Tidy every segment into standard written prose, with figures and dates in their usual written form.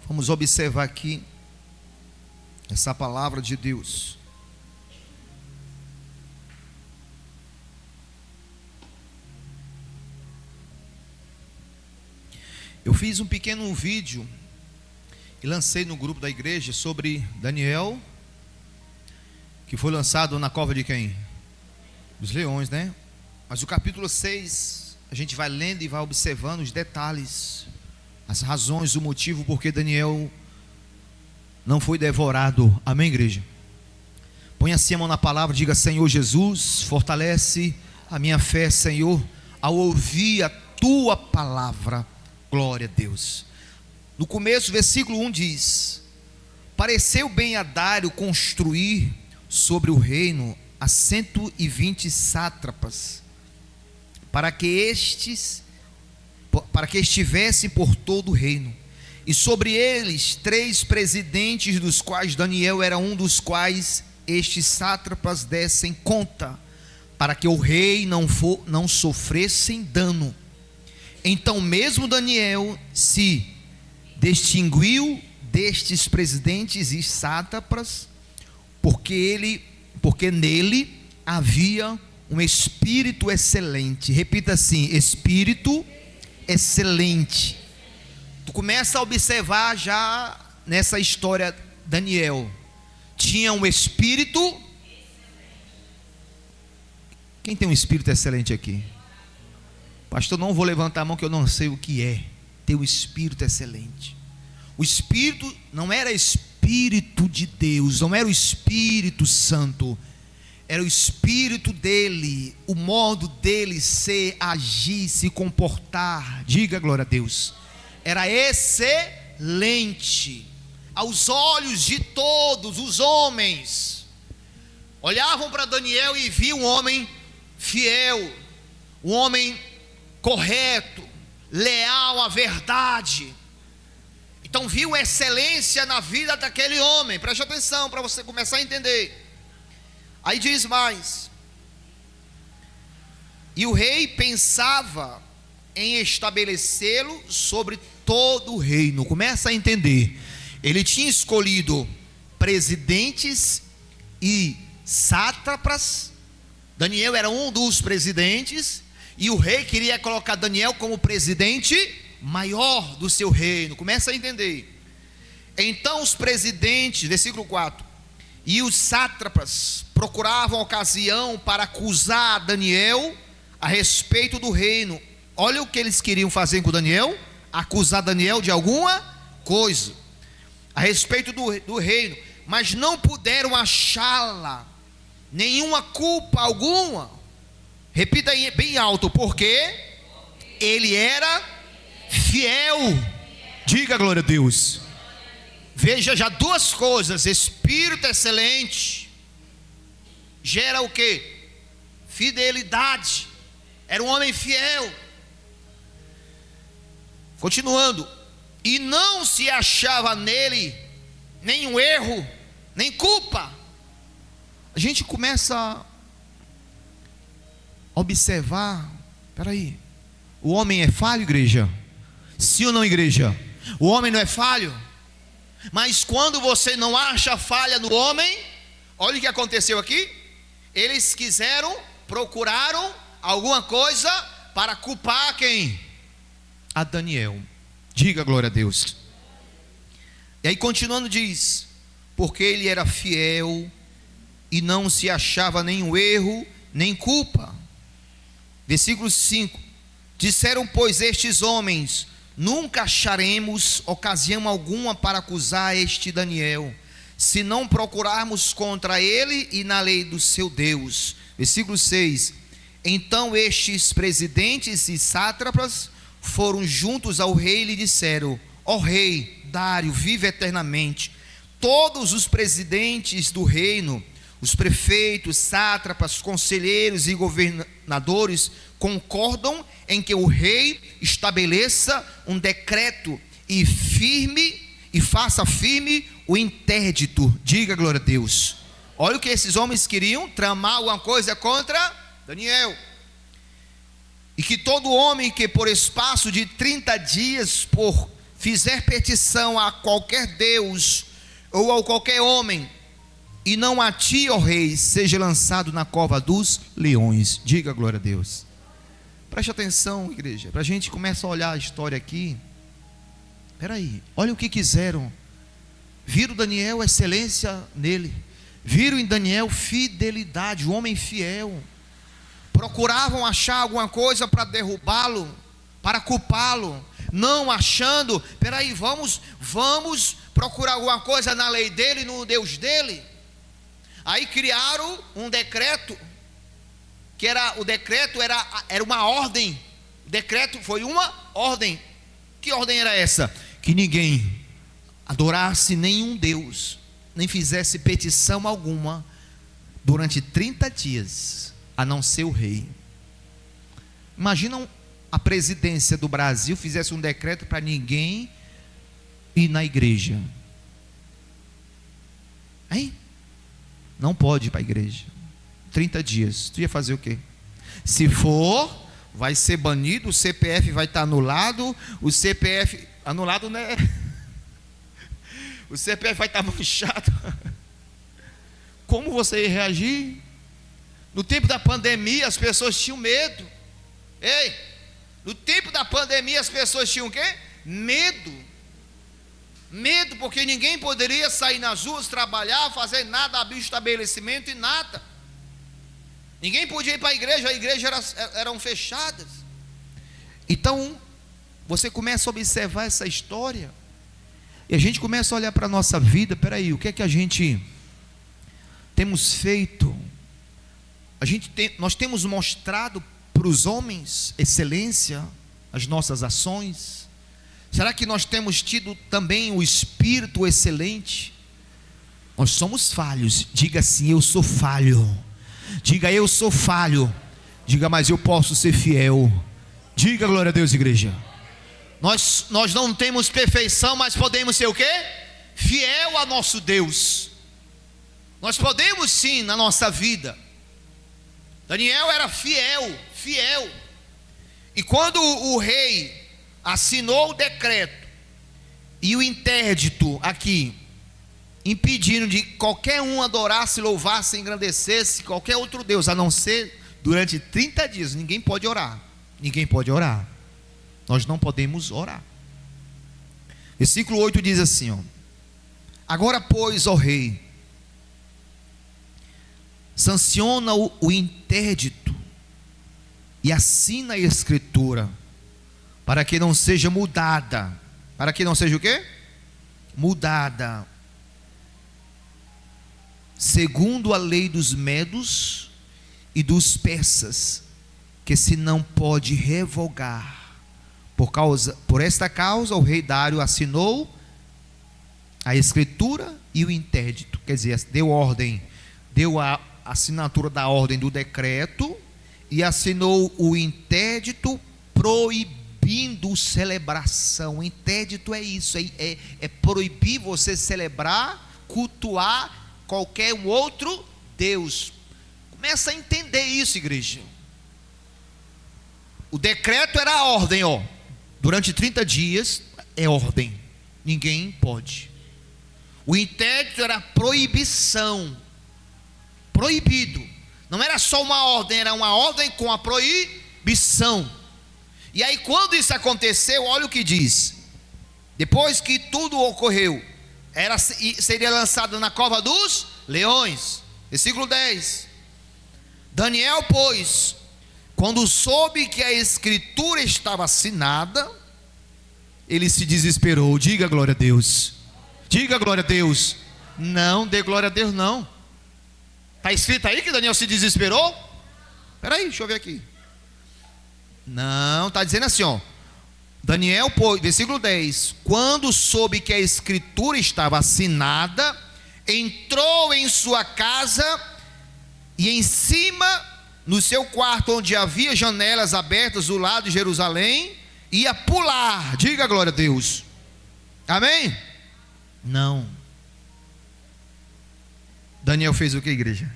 Vamos observar aqui essa palavra de Deus. Eu fiz um pequeno vídeo e lancei no grupo da igreja sobre Daniel, que foi lançado na cova de quem? Dos leões, né? Mas o capítulo 6, a gente vai lendo e vai observando os detalhes, as razões, o motivo porque Daniel não foi devorado. Amém, igreja? Põe assim a mão na palavra, diga: Senhor Jesus, fortalece a minha fé, Senhor, ao ouvir a tua palavra. Glória a Deus. No começo, versículo 1 diz: pareceu bem a Dário construir sobre o reino a 120 sátrapas, para que estivessem por todo o reino, e sobre eles 3 presidentes, dos quais Daniel era um dos quais estes sátrapas dessem conta, para que o rei não sofressem dano. Então mesmo Daniel se distinguiu destes presidentes e sátrapas, porque nele havia um espírito excelente. Repita assim: espírito excelente. Tu começa a observar já nessa história, Daniel tinha um espírito. Quem tem um espírito excelente aqui? Pastor, não vou levantar a mão que eu não sei o que é ter um espírito excelente. O espírito não era espírito de Deus, não era o Espírito Santo, era o espírito dele, o modo dele ser, agir, se comportar. Diga glória a Deus. Era excelente aos olhos de todos os homens. Olhavam para Daniel e viam um homem fiel, um homem correto, leal à verdade. Então viu excelência na vida daquele homem. Preste atenção para você começar a entender. Aí diz mais: e o rei pensava em estabelecê-lo sobre todo o reino. Começa a entender. Ele tinha escolhido presidentes e sátrapas. Daniel era um dos presidentes, e o rei queria colocar Daniel como presidente maior do seu reino. Começa a entender. Então os presidentes, versículo 4, e os sátrapas procuravam ocasião para acusar Daniel a respeito do reino. Olha o que eles queriam fazer com Daniel: acusar Daniel de alguma coisa a respeito do reino, mas não puderam achá-la nenhuma culpa alguma. Repita aí bem alto: porque ele era fiel. Diga glória a Deus. Veja já duas coisas: espírito excelente gera o que? Fidelidade. Era um homem fiel. Continuando: e não se achava nele nenhum erro, nem culpa. A gente começa a observar: peraí, o homem é falho, igreja? Sim ou não, igreja? O homem não é falho? Mas quando você não acha falha no homem, olha o que aconteceu aqui. Eles procuraram alguma coisa para culpar quem? A Daniel. Diga glória a Deus. E aí continuando diz: porque ele era fiel e não se achava nenhum erro, nem culpa. Versículo 5: disseram, pois, estes homens: nunca acharemos ocasião alguma para acusar este Daniel, se não procurarmos contra ele e na lei do seu Deus. Versículo 6: então estes presidentes e sátrapas foram juntos ao rei e lhe disseram: ó rei Dário, vive eternamente. Todos os presidentes do reino, os prefeitos, sátrapas, conselheiros e governadores concordam em que o rei estabeleça um decreto e faça firme o interdito. Diga glória a Deus. Olha o que esses homens queriam: tramar alguma coisa contra Daniel. E que todo homem que por espaço de 30 dias fizer petição a qualquer Deus ou a qualquer homem, e não a ti, ó rei, seja lançado na cova dos leões. Diga glória a Deus. Preste atenção, igreja, para a gente começar a olhar a história aqui. Espera aí, olha o que quiseram. Viram Daniel, excelência nele. Viram em Daniel fidelidade, o homem fiel. Procuravam achar alguma coisa para derrubá-lo, para culpá-lo. Não achando, espera aí, vamos procurar alguma coisa na lei dele, no Deus dele. Aí criaram um decreto, que era uma ordem. O decreto foi uma ordem. Que ordem era essa? Que ninguém adorasse nenhum Deus, nem fizesse petição alguma durante 30 dias, a não ser o rei. Imaginam a presidência do Brasil fizesse um decreto para ninguém ir na igreja. Hein? Não pode ir para a igreja 30 dias, tu ia fazer o quê? Se for, vai ser banido, o CPF vai estar anulado. O CPF, anulado, né? O CPF vai estar manchado. Como você ia reagir? No tempo da pandemia as pessoas tinham medo. Ei, no tempo da pandemia as pessoas tinham o quê? Medo. Medo, porque ninguém poderia sair nas ruas, trabalhar, fazer nada, abrir estabelecimento e nada. Ninguém podia ir para a igreja eram fechadas. Então, você começa a observar essa história, e a gente começa a olhar para a nossa vida. Peraí, o que é que a gente temos feito? Nós temos mostrado para os homens excelência, as nossas ações? Será que nós temos tido também o espírito excelente? Nós somos falhos. Diga assim: eu sou falho. Diga: eu sou falho. Diga: mas eu posso ser fiel. Diga glória a Deus, igreja. Nós não temos perfeição, mas podemos ser o quê? Fiel a nosso Deus. Nós podemos sim na nossa vida. Daniel era fiel. E quando o rei assinou o decreto e o interdito aqui, impedindo de qualquer um adorasse, louvasse, engrandecesse qualquer outro Deus, a não ser durante 30 dias. Ninguém pode orar. Nós não podemos orar. Versículo 8 diz assim, ó: agora pois, ó rei, sanciona o interdito e assina a escritura, para que não seja mudada. Para que não seja o quê? Mudada, segundo a lei dos medos e dos persas, que se não pode revogar. Por esta causa o rei Dário assinou a escritura e o interdito. Quer dizer, deu a assinatura da ordem do decreto e assinou o interdito proibindo celebração. O interdito é isso, é proibir você celebrar, cultuar qualquer outro Deus. Começa a entender isso, igreja. O decreto era a ordem, ó. Durante 30 dias é ordem, ninguém pode. O interdito era proibição, proibido. Não era só uma ordem, era uma ordem com a proibição. E aí quando isso aconteceu, olha o que diz: depois que tudo ocorreu, seria lançado na cova dos leões. Versículo 10: Daniel, pois, quando soube que a escritura estava assinada, ele se desesperou. Diga glória a Deus. Diga glória a Deus. Não, dê glória a Deus não. Está escrito aí que Daniel se desesperou? Espera aí, deixa eu ver aqui. Não, está dizendo assim, ó: Daniel, pois, versículo 10: quando soube que a escritura estava assinada, entrou em sua casa e em cima, no seu quarto, onde havia janelas abertas do lado de Jerusalém, ia pular. Diga glória a Deus. Amém? Não. Daniel fez o que, igreja?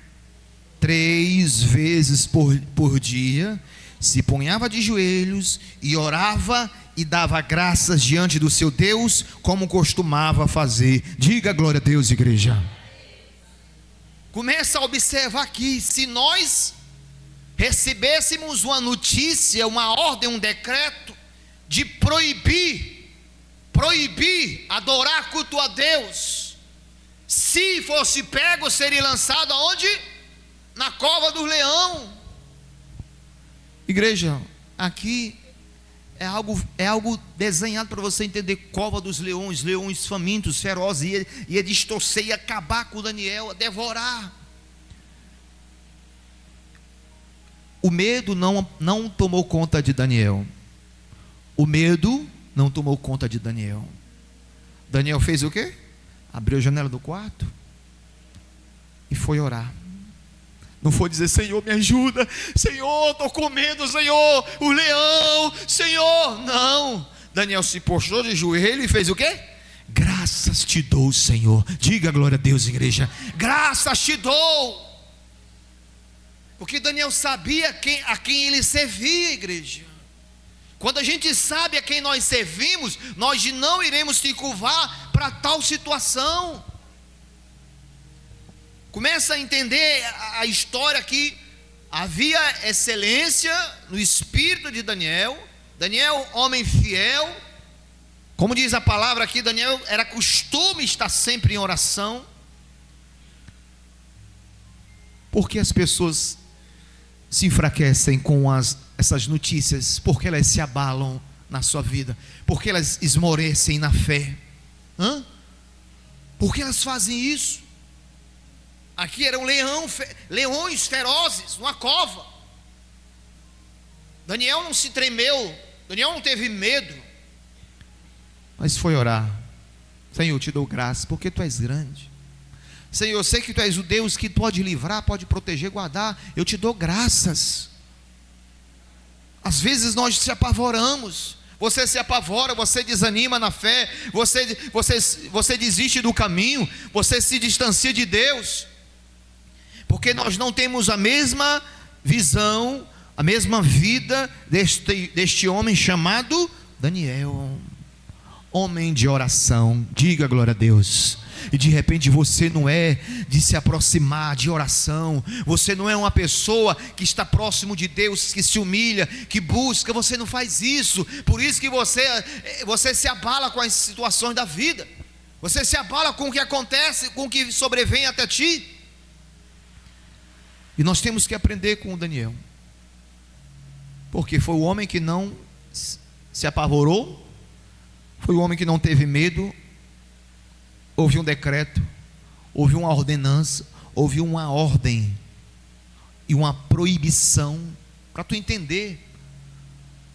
3 vezes por dia se ponhava de joelhos e orava e dava graças diante do seu Deus, como costumava fazer. Diga glória a Deus, igreja. Começa a observar aqui, se nós recebêssemos uma notícia, uma ordem, um decreto de proibir adorar, culto a Deus, se fosse pego, seria lançado aonde? Na cova do leão. Igreja, aqui é algo desenhado para você entender. Cova dos leões, leões famintos, ferozes, ia distorcer, ia acabar com Daniel, a devorar. O medo não tomou conta de Daniel. O medo não tomou conta de Daniel. Daniel fez o quê? Abriu a janela do quarto e foi orar. Não foi dizer: Senhor, me ajuda, Senhor, estou com medo, Senhor, o leão, Senhor. Não, Daniel se postou de joelho e fez o quê? Graças te dou, Senhor. Diga glória a Deus, igreja. Graças te dou. Porque Daniel sabia a quem ele servia, igreja. Quando a gente sabe a quem nós servimos, nós não iremos se curvar para tal situação. Começa a entender a história que havia excelência no espírito de Daniel. Daniel, homem fiel, como diz a palavra aqui, Daniel era costume estar sempre em oração. Porque as pessoas se enfraquecem com essas notícias? Porque elas se abalam na sua vida? Porque elas esmorecem na fé? Por que elas fazem isso? Aqui eram leões ferozes, numa cova. Daniel não se tremeu, Daniel não teve medo, mas foi orar. Senhor, eu te dou graça, porque tu és grande. Senhor, eu sei que tu és o Deus que pode livrar, pode proteger, guardar. Eu te dou graças. Às vezes nós se apavoramos. Você se apavora, você desanima na fé, você desiste do caminho, você se distancia de Deus, porque nós não temos a mesma visão, a mesma vida deste homem chamado Daniel, homem de oração. Diga glória a Deus. E de repente você não é de se aproximar de oração, você não é uma pessoa que está próximo de Deus, que se humilha, que busca, você não faz isso. Por isso que você se abala com as situações da vida, você se abala com o que acontece, com o que sobrevém até ti. E nós temos que aprender com o Daniel, porque foi o homem que não se apavorou, foi o homem que não teve medo. Houve um decreto, houve uma ordenança, houve uma ordem e uma proibição, para tu entender,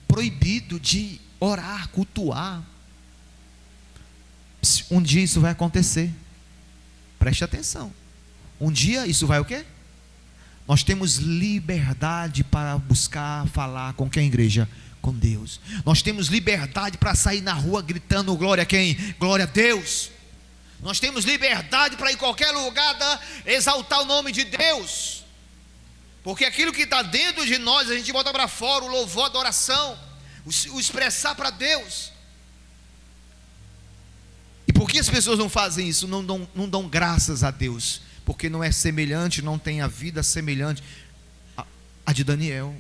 proibido de orar, cultuar. Um dia isso vai acontecer, preste atenção. Um dia isso vai o quê? Nós temos liberdade para buscar falar com quem, igreja? Com Deus. Nós temos liberdade para sair na rua gritando glória a quem? Glória a Deus. Nós temos liberdade para ir em qualquer lugar exaltar o nome de Deus, porque aquilo que está dentro de nós, a gente bota para fora, o louvor, a adoração, o expressar para Deus. E por que as pessoas não fazem isso? Não dão graças a Deus, porque não é semelhante, não tem a vida semelhante a de Daniel,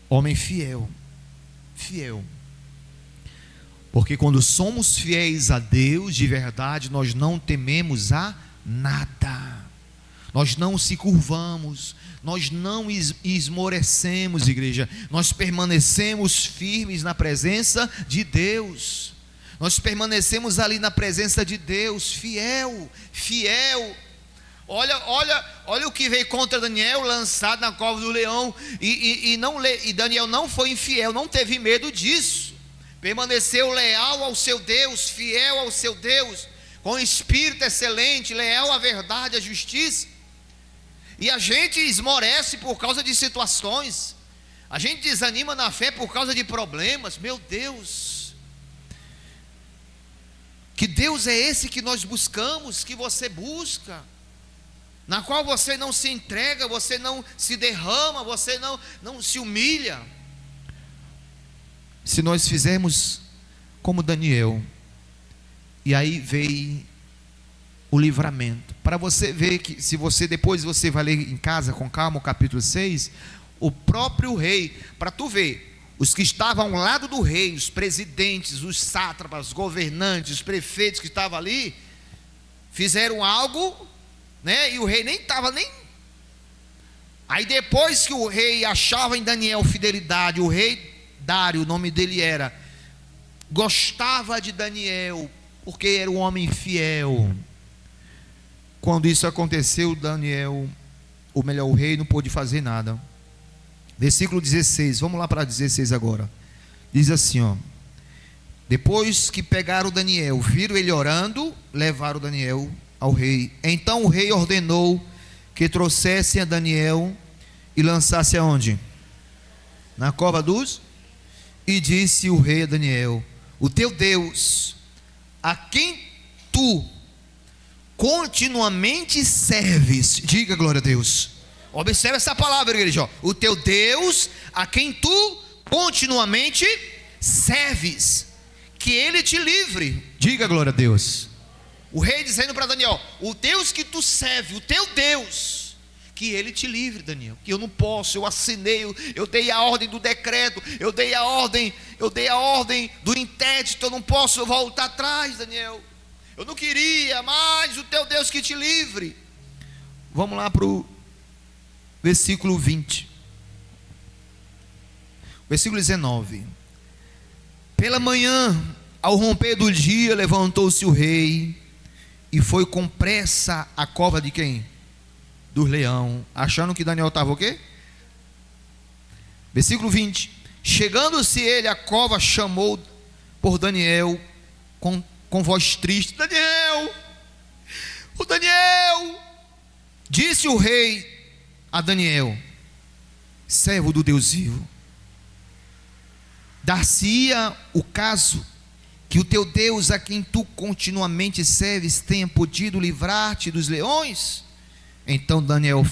homem fiel. Porque quando somos fiéis a Deus de verdade, nós não tememos a nada, nós não se curvamos, nós não esmorecemos, igreja, nós permanecemos firmes na presença de Deus, nós permanecemos ali na presença de Deus, fiel. Olha o que veio contra Daniel, lançado na cova do leão, e Daniel não foi infiel, não teve medo disso. Permaneceu leal ao seu Deus, fiel ao seu Deus, com espírito excelente, leal à verdade, à justiça. E a gente esmorece por causa de situações, a gente desanima na fé por causa de problemas. Meu Deus, que Deus é esse que nós buscamos, que você busca, na qual você não se entrega, você não se derrama, você não se humilha? se nós fizermos como Daniel, e aí veio o livramento, para você ver que, se você depois você vai ler em casa com calma o capítulo 6, o próprio rei, para tu ver, os que estavam ao lado do rei, os presidentes, os sátrapas, os governantes, os prefeitos que estavam ali, fizeram algo, né? E o rei nem estava nem. Aí depois que o rei achava em Daniel fidelidade, o rei Dário, o nome dele era, gostava de Daniel, porque era um homem fiel. Quando isso aconteceu, Daniel, ou melhor, o rei não pôde fazer nada. Versículo 16, vamos lá para 16 agora. Diz assim, ó: depois que pegaram Daniel, viram ele orando, levaram Daniel ao rei. Então o rei ordenou que trouxessem a Daniel e lançassem aonde? Na cova dos. E disse o rei a Daniel: o teu Deus, a quem tu continuamente serves, diga glória a Deus. Observe essa palavra, igreja. O teu Deus, a quem tu continuamente serves, que ele te livre, diga glória a Deus. O rei dizendo para Daniel: o Deus que tu serve, o teu Deus, que ele te livre, Daniel. Que eu não posso, eu assinei, eu dei a ordem do decreto, eu dei a ordem do interdito, eu não posso voltar atrás, Daniel. Eu não queria, mas o teu Deus que te livre. Vamos lá para o versículo 20. Versículo 19. Pela manhã, ao romper do dia, levantou-se o rei e foi com pressa à cova de quem? Do leão, achando que Daniel estava o quê? Versículo 20. Chegando-se ele à cova, chamou por Daniel com voz triste: Daniel, o Daniel. Disse o rei a Daniel: servo do Deus vivo, dar-se-ia o caso que o teu Deus, a quem tu continuamente serves, tenha podido livrar-te dos leões? Então Daniel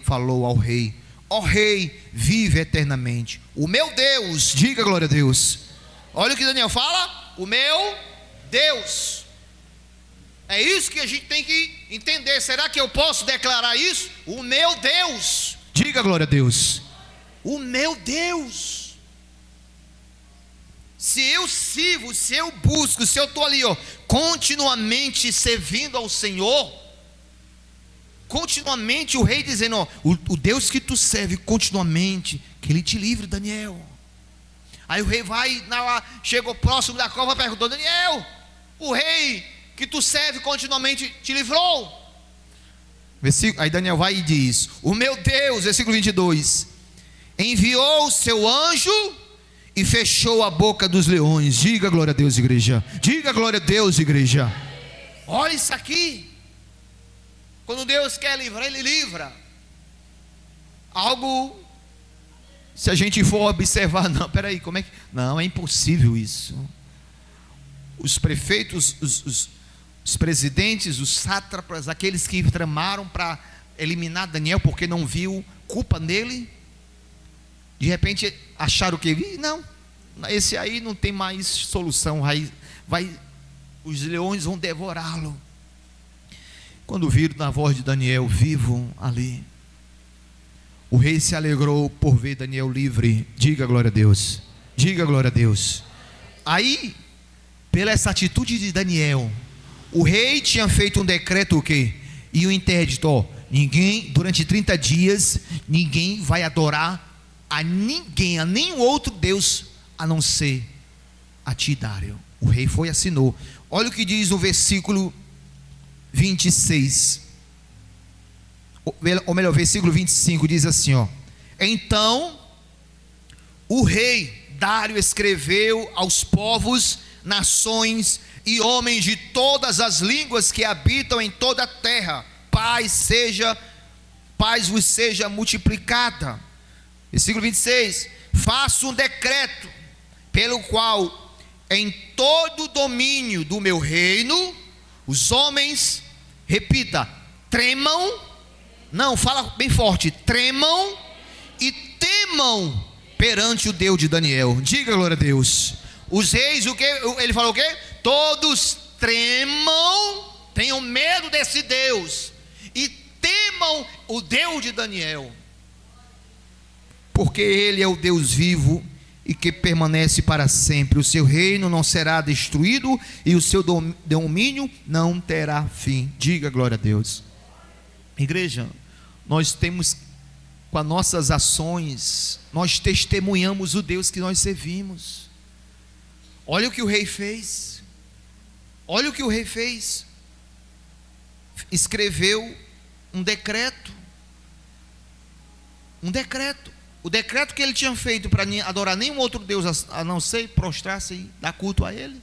falou ao rei: ó rei, vive eternamente o meu Deus, diga glória a Deus. Olha o que Daniel fala: o meu Deus. É isso que a gente tem que entender. Será que eu posso declarar isso? O meu Deus, diga glória a Deus. O meu Deus. Se eu sirvo, se eu busco, se eu estou ali, ó, continuamente servindo ao Senhor, continuamente, o rei dizendo, ó, o Deus que tu serve continuamente, que ele te livre, Daniel. Aí o rei vai, chegou próximo da cova, perguntou: Daniel, o rei que tu serve continuamente te livrou? Aí Daniel vai e diz: o meu Deus, versículo 22, enviou o seu anjo e fechou a boca dos leões. Diga glória a Deus, igreja. Diga glória a Deus, igreja. Olha isso aqui. Quando Deus quer livrar, ele livra. Algo, se a gente for observar, não, peraí, como é que, não, é impossível isso. Os prefeitos, os presidentes, os sátrapas, aqueles que tramaram para eliminar Daniel porque não viu culpa nele, de repente acharam que, não, esse aí não tem mais solução, os leões vão devorá-lo. Quando viram na voz de Daniel vivo ali, o rei se alegrou por ver Daniel livre. Diga glória a Deus. Diga glória a Deus. Aí, pela essa atitude de Daniel, o rei tinha feito um decreto, o quê? E o interdito, ó, ninguém, durante 30 dias, ninguém vai adorar a ninguém, a nenhum outro Deus, a não ser a ti, Dário. O rei foi e assinou. Olha o que diz o versículo 26, ou melhor, versículo 25, diz assim, ó: então o rei Dário escreveu aos povos, nações e homens de todas as línguas que habitam em toda a terra: paz vos seja multiplicada. Versículo 26: faço um decreto pelo qual em todo o domínio do meu reino os homens, repita, tremam, não, fala bem forte, tremam e temam perante o Deus de Daniel. Diga glória a Deus. Os reis, o que? Ele falou o quê? Todos tremam, tenham medo desse Deus e temam o Deus de Daniel, porque Ele é o Deus vivo e que permanece para sempre. O seu reino não será destruído e o seu domínio não terá fim. Diga glória a Deus. Igreja, nós temos, com as nossas ações, nós testemunhamos o Deus que nós servimos. Olha o que o rei fez. Olha o que o rei fez. Escreveu um decreto. Um decreto. O decreto que ele tinha feito para adorar nenhum outro Deus a não ser prostrar-se e dar culto a ele,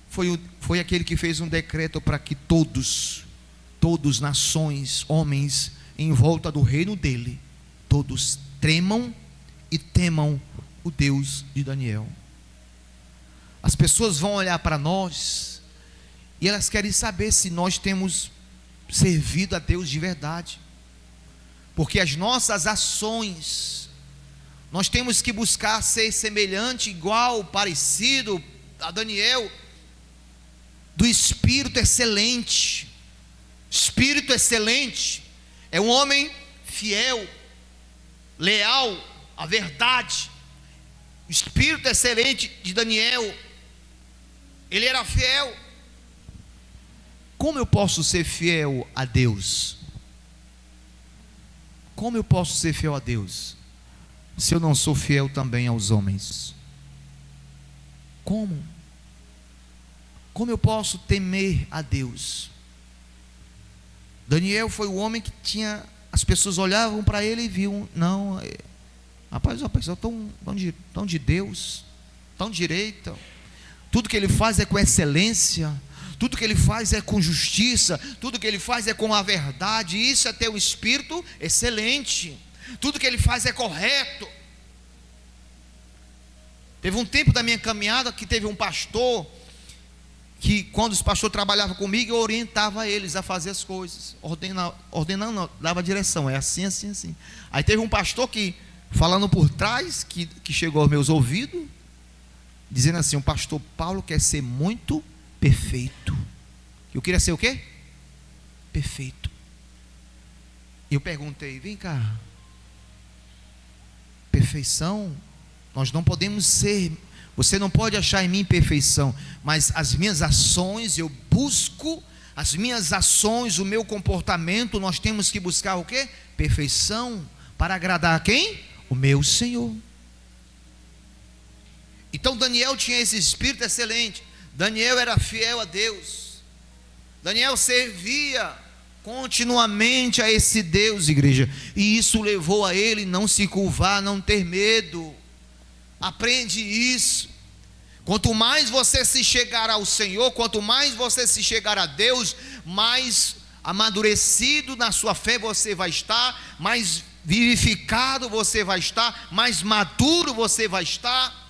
foi aquele que fez um decreto para que todos, nações, homens, em volta do reino dele, todos tremam e temam o Deus de Daniel. As pessoas vão olhar para nós e elas querem saber se nós temos servido a Deus de verdade, porque as nossas ações, nós temos que buscar ser semelhante, igual, parecido a Daniel, do espírito excelente. Espírito excelente é um homem fiel, leal à verdade. O espírito excelente de Daniel, ele era fiel. Como eu posso ser fiel a Deus? Como eu posso ser fiel a Deus se eu não sou fiel também aos homens? Como? Como eu posso temer a Deus? Daniel foi o homem que tinha, as pessoas olhavam para ele e viam, não, rapaz, a pessoa tão de Deus, tão direita, tudo que ele faz é com excelência, tudo que ele faz é com justiça, tudo que ele faz é com a verdade. Isso é ter um espírito excelente. Tudo que ele faz é correto. Teve um tempo da minha caminhada que teve um pastor que, quando os pastores trabalhavam comigo, eu orientava eles a fazer as coisas, ordenando não, dava direção, é assim, assim, assim. Aí teve um pastor que, falando por trás, que chegou aos meus ouvidos, dizendo assim: o pastor Paulo quer ser muito perfeito. Eu queria ser o quê? Perfeito. E eu perguntei: vem cá, perfeição, nós não podemos ser, você não pode achar em mim perfeição, mas as minhas ações, eu busco, as minhas ações, o meu comportamento, nós temos que buscar o quê? Perfeição, para agradar a quem? O meu Senhor. Então Daniel tinha esse espírito excelente. Daniel era fiel a Deus. Daniel servia continuamente a esse Deus, igreja, e isso levou a ele não se curvar, não ter medo. Aprende isso. Quanto mais você se chegar ao Senhor, quanto mais você se chegar a Deus, mais amadurecido na sua fé você vai estar, mais vivificado você vai estar, mais maduro você vai estar.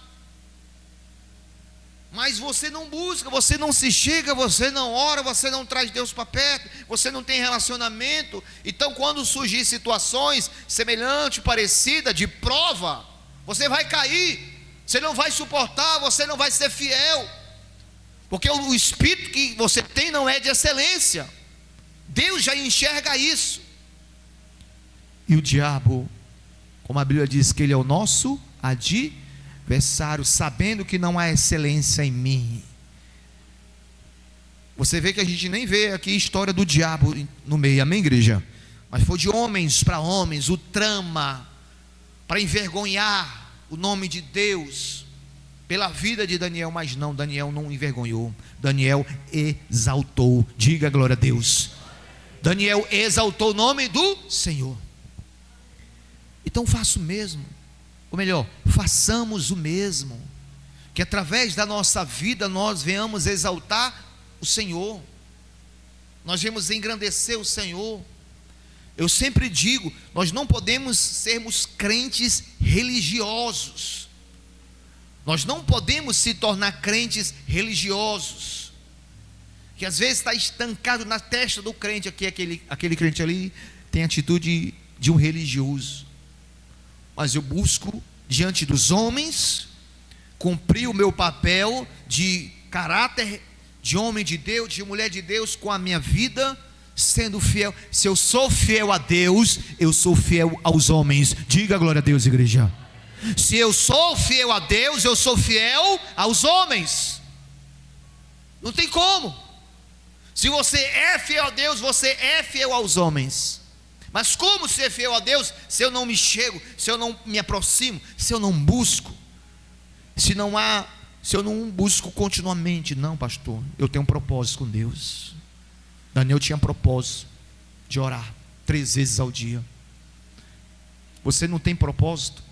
Mas você não busca, você não se chega, você não ora, você não traz Deus para perto, você não tem relacionamento. Então, quando surgir situações semelhantes, parecidas, de prova, você vai cair, você não vai suportar, você não vai ser fiel, porque o espírito que você tem não é de excelência. Deus já enxerga isso. E o diabo, como a Bíblia diz que ele é o nosso adversário, sabendo que não há excelência em mim. Você vê que a gente nem vê aqui a história do diabo no meio, amém, igreja? Mas foi de homens para homens, o trama para envergonhar o nome de Deus pela vida de Daniel. Mas não, Daniel não envergonhou, Daniel exaltou. Diga glória a Deus. Daniel exaltou o nome do Senhor. Então faça o mesmo, ou melhor, façamos o mesmo, que através da nossa vida nós venhamos exaltar o Senhor, nós venhamos engrandecer o Senhor. Eu sempre digo, nós não podemos sermos crentes religiosos, nós não podemos se tornar crentes religiosos, que às vezes está estancado na testa do crente aqui, aquele crente ali tem atitude de um religioso. Mas eu busco diante dos homens, cumprir o meu papel de caráter de homem de Deus, de mulher de Deus, com a minha vida, sendo fiel. Se eu sou fiel a Deus, eu sou fiel aos homens. Diga glória a Deus, igreja. Se eu sou fiel a Deus, eu sou fiel aos homens. Não tem como. Se você é fiel a Deus, você é fiel aos homens. Mas como ser fiel a Deus se eu não me chego, se eu não me aproximo, se eu não busco, se eu não busco continuamente? Não, pastor, eu tenho um propósito com Deus. Daniel tinha propósito de orar 3 vezes ao dia. Você não tem propósito?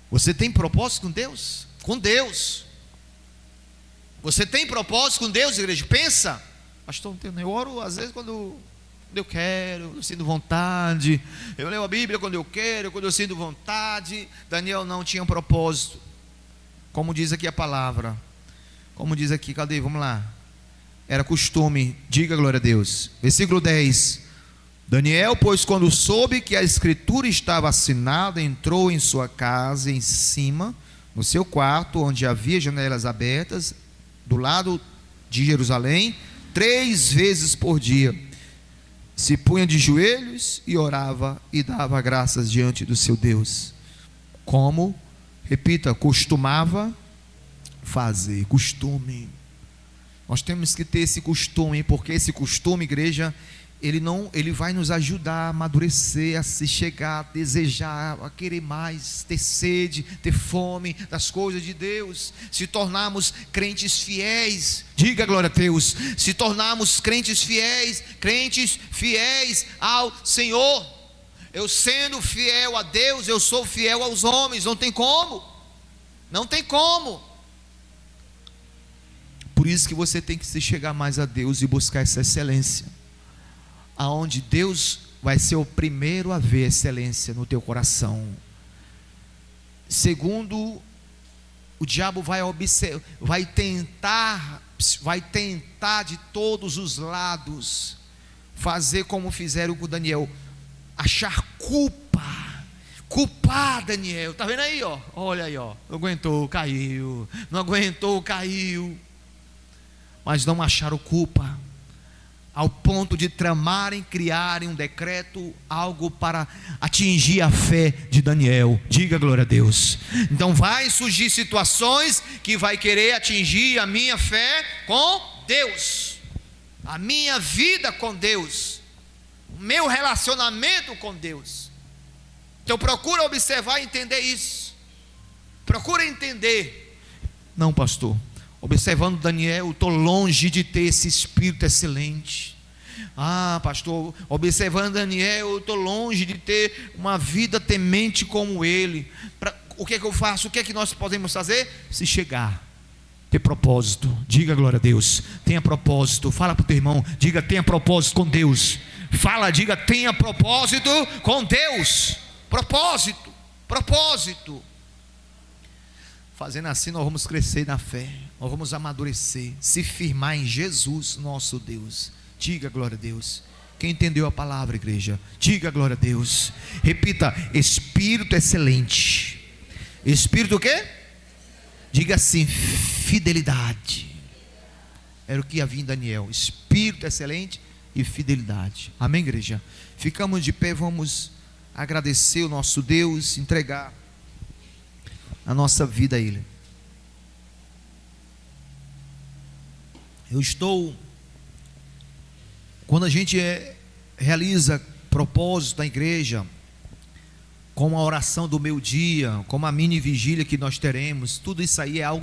Você tem propósito com Deus? Com Deus. Você tem propósito com Deus, igreja? Pensa. Pastor, não tenho, eu oro às vezes quando eu quero, eu sinto vontade. Eu leio a Bíblia quando eu quero, quando eu sinto vontade. Daniel não tinha um propósito. Como diz aqui a palavra. Como diz aqui, cadê? Vamos lá. Era costume, diga glória a Deus. Versículo 10. Daniel, pois, quando soube que a escritura estava assinada, entrou em sua casa em cima, no seu quarto, onde havia janelas abertas, do lado de Jerusalém, 3 vezes por dia. Se punha de joelhos e orava e dava graças diante do seu Deus. Como, repita, costumava fazer. Costume. Nós temos que ter esse costume, porque esse costume, igreja, ele vai nos ajudar a amadurecer, a se chegar, a desejar, a querer mais, ter sede, ter fome das coisas de Deus, se tornarmos crentes fiéis. Diga glória a Deus. Se tornarmos crentes fiéis ao Senhor. Eu sendo fiel a Deus, eu sou fiel aos homens. Não tem como. Não tem como. Por isso que você tem que se chegar mais a Deus e buscar essa excelência, aonde Deus vai ser o primeiro a ver excelência no teu coração. Segundo, o diabo vai tentar de todos os lados fazer como fizeram com Daniel, achar culpar Daniel. Está vendo aí, ó? Olha aí, ó. Não aguentou, caiu. Mas não acharam culpa, ao ponto de tramarem, criarem um decreto, algo para atingir a fé de Daniel. Diga glória a Deus. Então vai surgir situações que vai querer atingir a minha fé com Deus, a minha vida com Deus, o meu relacionamento com Deus. Então procura observar e entender isso. Procura entender. Não, pastor, observando Daniel, estou longe de ter esse espírito excelente. Pastor, observando Daniel, eu estou longe de ter uma vida temente como ele. O que é que eu faço? O que é que nós podemos fazer? Se chegar, ter propósito. Diga glória a Deus. Tenha propósito. Fala para o teu irmão, diga, tenha propósito com Deus. Fala, diga, tenha propósito com Deus. Propósito. Fazendo assim, nós vamos crescer na fé, nós vamos amadurecer, se firmar em Jesus, nosso Deus. Diga glória a Deus. Quem entendeu a palavra, igreja? Diga glória a Deus. Repita: espírito excelente. Espírito o quê? Diga assim: fidelidade. Era o que havia em Daniel: espírito excelente e fidelidade. Amém, igreja? Ficamos de pé, vamos agradecer o nosso Deus, entregar a nossa vida a Ele. Quando a gente realiza propósito na igreja, como a oração do meio-dia, como a mini vigília que nós teremos, tudo isso aí é algo